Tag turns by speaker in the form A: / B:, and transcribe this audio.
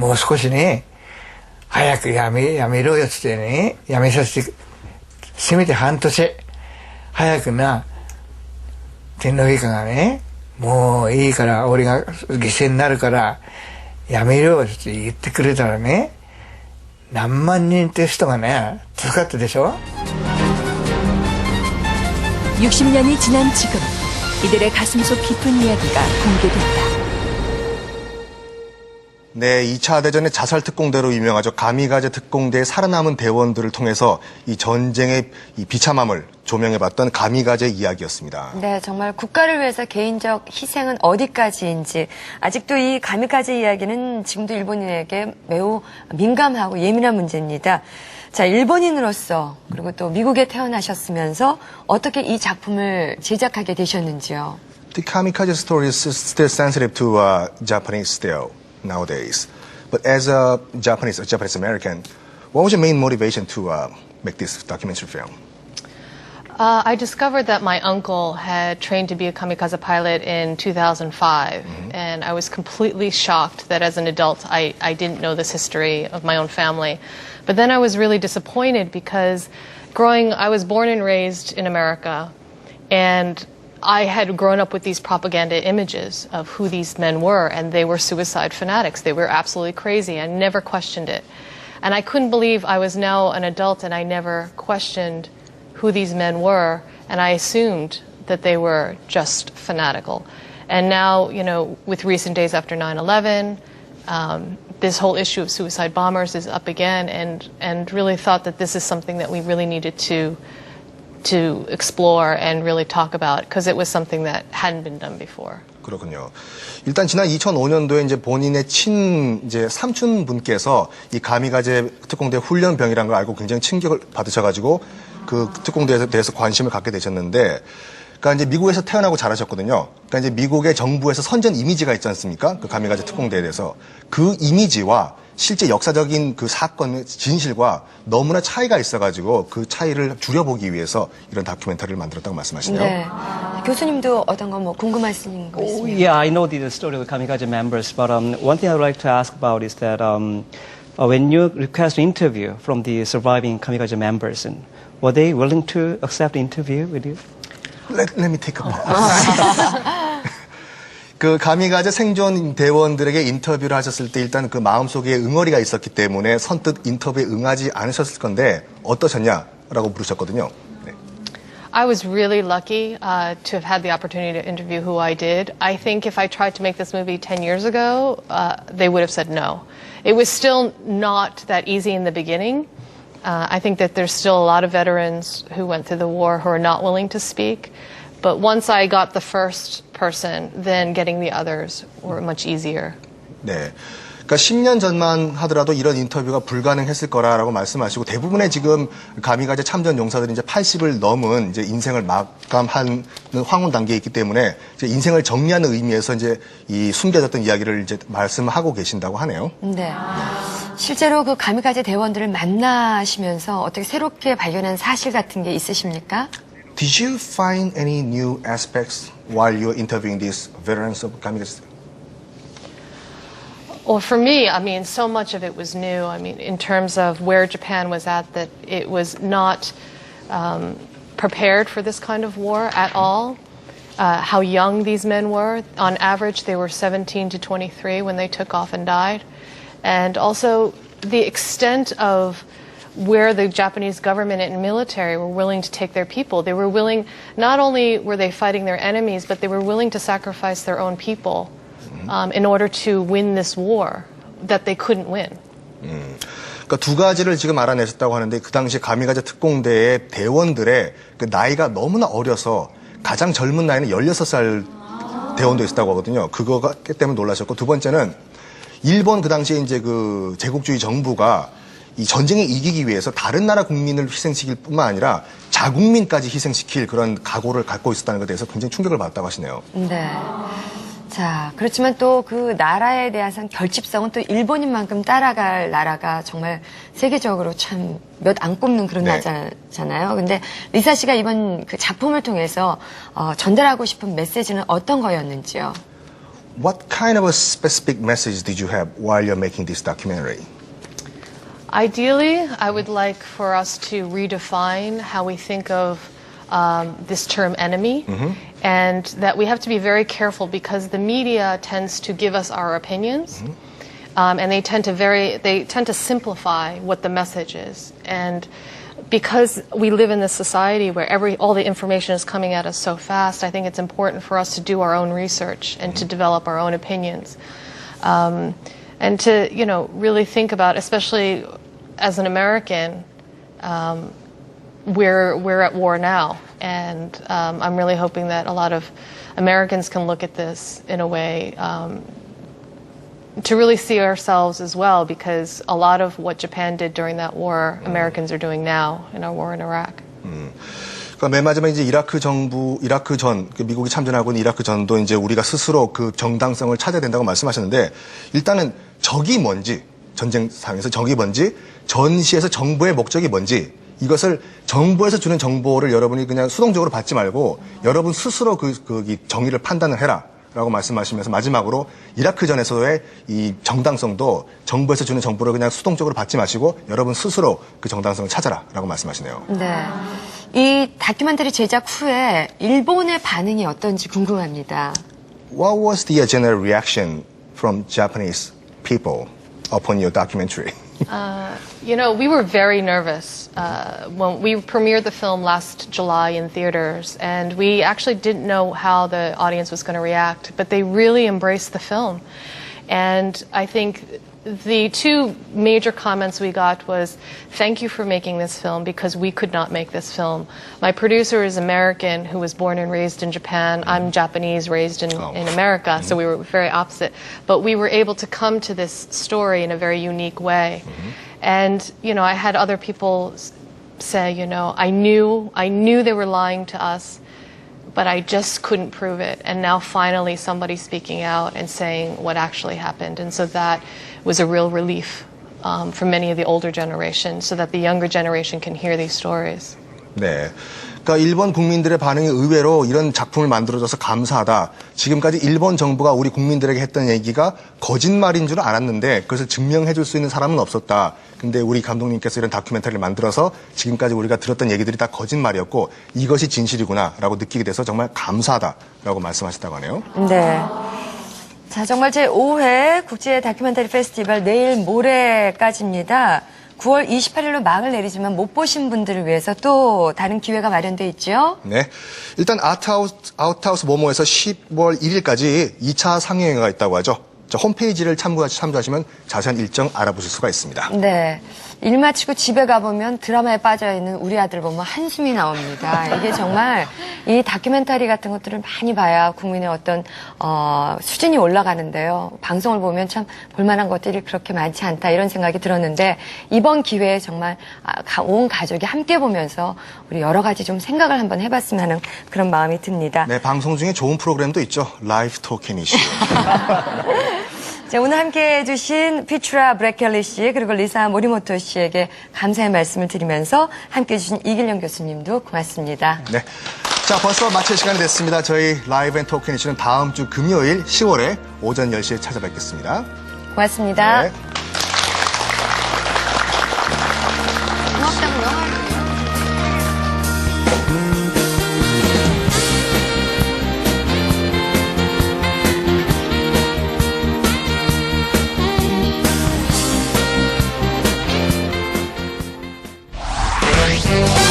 A: もう少しね、早くやめろよってね、やめさせて、せめて半年、早くな、天皇陛下がね、もういいから、俺が犠牲になるから、やめろよって言ってくれたらね、何万人って人がね、助かったでしょ?
B: 60년이 지난 지금, 이들의 가슴 속 깊은 이야기가 공개됐다.
C: 네, 2차 대전의 자살특공대로 유명하죠. 가미가제 특공대의 살아남은 대원들을 통해서 이 전쟁의 이 비참함을 조명해봤던 가미가제 이야기였습니다.
D: 네, 정말 국가를 위해서 개인적 희생은 어디까지인지 아직도 이 가미가제 이야기는 지금도 일본인에게 매우 민감하고 예민한 문제입니다. 자, 일본인으로서 그리고 또 미국에 태어나셨으면서 어떻게 이 작품을 제작하게 되셨는지요?
C: The kamikaze story is still sensitive to Japanese still. Nowadays. But as a Japanese American, what was your main motivation to make this documentary film?
E: I discovered that my uncle had trained to be a kamikaze pilot in 2005, and I was completely shocked that as an adult I didn't know this history of my own family. But then I was really disappointed because I was born and raised in America, and I had grown up with these propaganda images of who these men were, and they were suicide fanatics. They were absolutely crazy. I never questioned it. And I couldn't believe I was now an adult and I never questioned who these men were, and I assumed that they were just fanatical. And now, you know, with recent days after 9/11, this whole issue of suicide bombers is up again, and really thought that this is something that we really needed to explore and really talk about, because it was something that hadn't been done before.
C: 그렇군요. 일단 지난 2005년도에 이제 본인의 이제 삼촌분께서 이 가미가제 특공대 훈련병이라는 걸 알고 굉장히 충격을 받으셔가지고 그 특공대에 대해서 관심을 갖게 되셨는데, 그러니까 이제 미국에서 태어나고 자라셨거든요. 그러니까 이제 미국의 정부에서 선전 이미지가 있지 않습니까? 그 가미가제 특공대에 대해서 그 이미지와 실제 역사적인 그 사건의 진실과 너무나 차이가 있어가지고 그 차이를 줄여보기 위해서 이런 다큐멘터리를 만들었다고 말씀하시네요.
D: 네. 교수님도 어떤 거 뭐 궁금하신 거 있으면?
F: Yeah, I know the story of the kamikaze members, but one thing I would like to ask about is that when you request an interview from the surviving kamikaze members, were they willing to accept the interview with you?
C: Let me take a pause. 그 가미가제 생존 대원들에게 인터뷰를 하셨을 때 일단 그 마음속에 응어리가 있었기 때문에 선뜻 인터뷰에 응하지 않으셨을 건데 어떠셨냐라고 물으셨거든요. 네.
E: I was really lucky to have had the opportunity to interview who I did. I think if I tried to make this movie 10 years ago, they would have said no. It was still not that easy in the beginning. I think that there's still a lot of veterans who went through the war who are not willing to speak. But once I got the first person, then getting the others were much easier.
C: 네. 그러니까 10년 전만 하더라도 이런 인터뷰가 불가능했을 거라고 말씀하시고, 대부분의 지금 가미가제 참전 용사들이 이제 80을 넘은 이제 인생을 마감하는 황혼 단계에 있기 때문에 이제 인생을 정리하는 의미에서 이제 이 숨겨졌던 이야기를 이제 말씀하고 계신다고 하네요.
D: 네. 실제로 그 가미가제 대원들을 만나시면서 어떻게 새롭게 발견한 사실 같은 게 있으십니까?
C: Did you find any new aspects while you were interviewing these veterans of kamikaze?
E: Well, for me, I mean, so much of it was new. I mean, in terms of where Japan was at, that it was not prepared for this kind of war at all. How young these men were. On average, they were 17 to 23 when they took off and died. And also the extent of where the Japanese government and military were willing to take their people. They were willing, not only were they fighting their enemies, but they were willing to sacrifice their own people in order to win this war that they couldn't win.
C: 그러니까 두 가지를 지금 알아내셨다고 하는데, 그 당시 가미가제 특공대의 대원들의 그 나이가 너무나 어려서 가장 젊은 나이는 16살 대원도 있었다고 하거든요. 그거 때문에 놀라셨고, 두 번째는 일본 그 당시에 이제 그 제국주의 정부가 이 전쟁에 이기기 위해서 다른 나라 국민을 희생시킬 뿐만 아니라 자국민까지 희생시킬 그런 각오를 갖고 있었다는 것에 대해서 굉장히 충격을 받았다고 하시네요.
D: 네. 자, 그렇지만 또 그 나라에 대한 결집성은 또 일본인만큼 따라갈 나라가 정말 세계적으로 참 몇 안 꼽는 그런
C: 네.
D: 나라잖아요. 근데 리사 씨가 이번 그 작품을 통해서 전달하고 싶은 메시지는 어떤 거였는지요?
C: what kind of a specific message did you have while you're making this documentary?
E: Ideally, I would like for us to redefine how we think of this term enemy, and that we have to be very careful because the media tends to give us our opinions, and they tend to simplify what the message is. And because we live in this society where all the information is coming at us so fast, I think it's important for us to do our own research and to develop our own opinions. And to, really think about, especially as an American, we're at war now. And I'm really hoping that a lot of Americans can look at this in a way to really see ourselves as well, because a lot of what Japan did during that war, Americans are doing now in our war in Iraq.
C: 그러니까 맨 마지막에 이제 이라크 전, 미국이 참전하고 있는 이라크 전도 이제 우리가 스스로 그 정당성을 찾아야 된다고 말씀하셨는데, 일단은 적이 뭔지, 전쟁상에서 적이 뭔지, 전시에서 정부의 목적이 뭔지, 이것을 정부에서 주는 정보를 여러분이 그냥 수동적으로 받지 말고 여러분 스스로 그 정의를 판단을 해라. 라고 말씀하시면서 마지막으로 이라크전에서의 이 정당성도 정부에서 주는 정보를 그냥 수동적으로 받지 마시고 여러분 스스로 그 정당성을 찾아라 라고 말씀하시네요.
D: 네. 이 다큐멘터리 제작 후에 일본의 반응이 어떤지 궁금합니다.
C: What was the general reaction from Japanese people upon your documentary?
E: We were very nervous when we premiered the film last July in theaters, and we actually didn't know how the audience was going to react, but they really embraced the film. And I think the two major comments we got was, thank you for making this film because we could not make this film. My producer is American who was born and raised in Japan. I'm Japanese, raised in America, so we were very opposite. But we were able to come to this story in a very unique way. And, I had other people say, I knew they were lying to us, but I just couldn't prove it. And now finally somebody's speaking out and saying what actually happened. And so that was a real relief for many of the older generation, so that the younger generation can hear these stories.
C: 네. 그러니까 일본 국민들의 반응이 의외로 이런 작품을 만들어줘서 감사하다. 지금까지 일본 정부가 우리 국민들에게 했던 얘기가 거짓말인 줄 알았는데 그것을 증명해 줄 수 있는 사람은 없었다. 근데 우리 감독님께서 이런 다큐멘터리를 만들어서 지금까지 우리가 들었던 얘기들이 다 거짓말이었고 이것이 진실이구나라고 느끼게 돼서 정말 감사하다라고 말씀하셨다고 하네요.
D: 네. 자, 정말 제5회 국제 다큐멘터리 페스티벌 내일 모레까지입니다. 9월 28일로 막을 내리지만 못 보신 분들을 위해서 또 다른 기회가 마련돼 있죠?
C: 네. 일단 아웃하우스 모모에서 10월 1일까지 2차 상영회가 있다고 하죠. 홈페이지를 참조하시면 자세한 일정 알아보실 수가 있습니다.
D: 네. 일 마치고 집에 가보면 드라마에 빠져있는 우리 아들 보면 한숨이 나옵니다. 이게 정말 이 다큐멘터리 같은 것들을 많이 봐야 국민의 어떤 수준이 올라가는데요. 방송을 보면 참 볼만한 것들이 그렇게 많지 않다 이런 생각이 들었는데 이번 기회에 정말 온 가족이 함께 보면서 우리 여러 가지 좀 생각을 한번 해봤으면 하는 그런 마음이 듭니다.
C: 네, 방송 중에 좋은 프로그램도 있죠. 라이프 토큰 이슈.
D: 자, 오늘 함께 해주신 피츄라 브레켈리 씨 그리고 리사 모리모토 씨에게 감사의 말씀을 드리면서 함께 해주신 이길영 교수님도 고맙습니다.
C: 네, 자 벌써 마칠 시간이 됐습니다. 저희 라이브 앤 토큰 이슈는 다음 주 금요일 10월에 오전 10시에 찾아뵙겠습니다.
D: 고맙습니다.
C: 네.
D: 고맙다고요.
G: Thank you.